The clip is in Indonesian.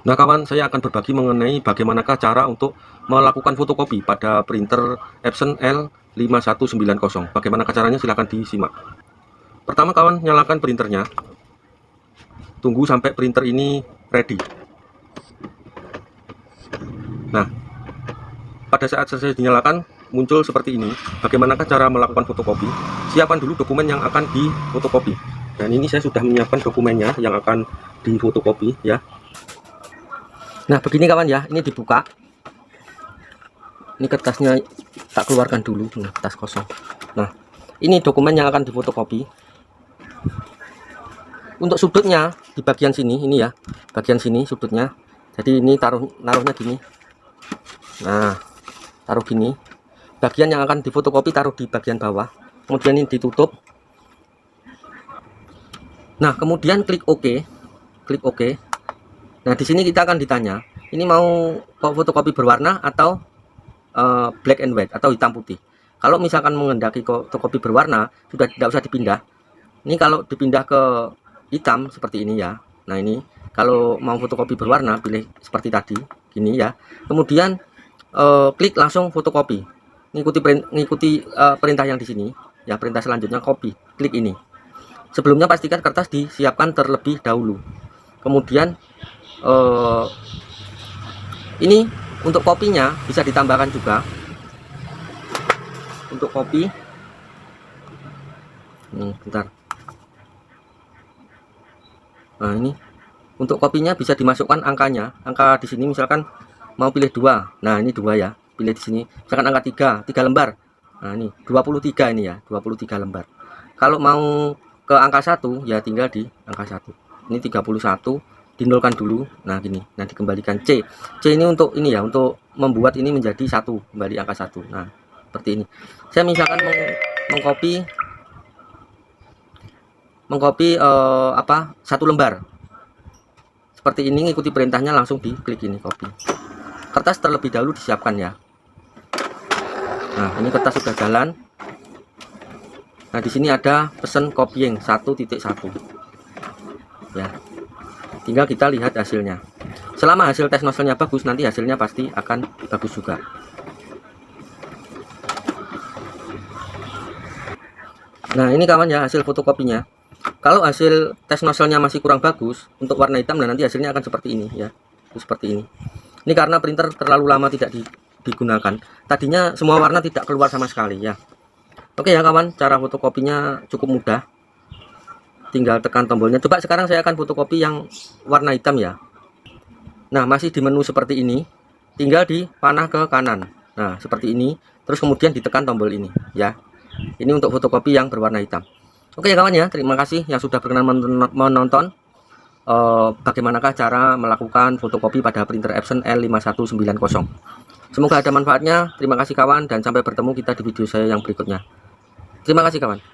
Nah kawan, saya akan berbagi mengenai bagaimanakah cara untuk melakukan fotokopi pada printer Epson L5190. Bagaimana caranya, silahkan disimak. Pertama kawan, nyalakan printernya. Tunggu sampai printer ini ready. Nah, pada saat selesai dinyalakan, muncul seperti ini. Bagaimanakah cara melakukan fotokopi? Siapkan dulu dokumen yang akan difotokopi. Dan ini saya sudah menyiapkan dokumennya yang akan difotokopi ya. Nah begini kawan ya, ini dibuka. Ini kertasnya tak keluarkan dulu, nah, tas kosong. Nah ini dokumen yang akan difotokopi. Untuk sudutnya di bagian sini, ini ya, bagian sini sudutnya. Jadi ini naruhnya gini. Nah taruh gini. Bagian yang akan difotokopi taruh di bagian bawah. Kemudian ini ditutup. Nah kemudian klik OK, klik OK. Nah di sini kita akan ditanya, ini mau fotokopi berwarna atau black and white atau hitam putih. Kalau misalkan menghendaki fotokopi berwarna, sudah tidak usah dipindah. Ini kalau dipindah ke hitam seperti ini ya. Nah ini kalau mau fotokopi berwarna, pilih seperti tadi, gini ya. Kemudian klik langsung fotokopi. Ngikuti perintah yang di sini ya. Perintah selanjutnya copy, klik ini. Sebelumnya pastikan kertas disiapkan terlebih dahulu. Kemudian ini untuk kopinya bisa ditambahkan juga. Untuk kopi, bentar. Nah ini untuk kopinya bisa dimasukkan angkanya. Angka di sini misalkan mau pilih 2. Nah ini 2 ya. Pilih di sini. Misalkan angka 3 lembar. Nah ini 23 ini ya, 23 lembar. Kalau mau ke angka 1 ya tinggal di angka 1. Ini 31. Dinolkan dulu. Nah gini, nah dikembalikan C ini untuk ini ya, untuk membuat ini menjadi 1, kembali angka 1. Nah seperti ini. Saya misalkan mengcopy 1 lembar seperti ini. Ngikuti perintahnya, langsung diklik ini copy. Kertas terlebih dahulu disiapkan ya. Nah ini kertas sudah jalan. Nah di sini ada pesan copying 1.1 ya. Tinggal kita lihat hasilnya. Selama hasil tes nozzle-nya bagus, nanti hasilnya pasti akan bagus juga. Nah ini kawan ya, hasil fotokopinya. Kalau hasil tes nozzle-nya masih kurang bagus untuk warna hitam, dan nanti hasilnya akan seperti ini ya. Seperti ini. Ini karena printer terlalu lama tidak digunakan. Tadinya semua warna tidak keluar sama sekali ya. Oke ya kawan, cara fotokopinya cukup mudah. Tinggal tekan tombolnya. Coba sekarang saya akan fotokopi yang warna hitam ya. Nah masih di menu seperti ini, tinggal dipanah ke kanan. Nah seperti ini, terus kemudian ditekan tombol ini ya. Ini untuk fotokopi yang berwarna hitam. Oke ya kawan ya, terima kasih yang sudah berkenan menonton bagaimanakah cara melakukan fotokopi pada printer Epson L5190. Semoga ada manfaatnya. Terima kasih kawan, dan sampai bertemu kita di video saya yang berikutnya. Terima kasih kawan.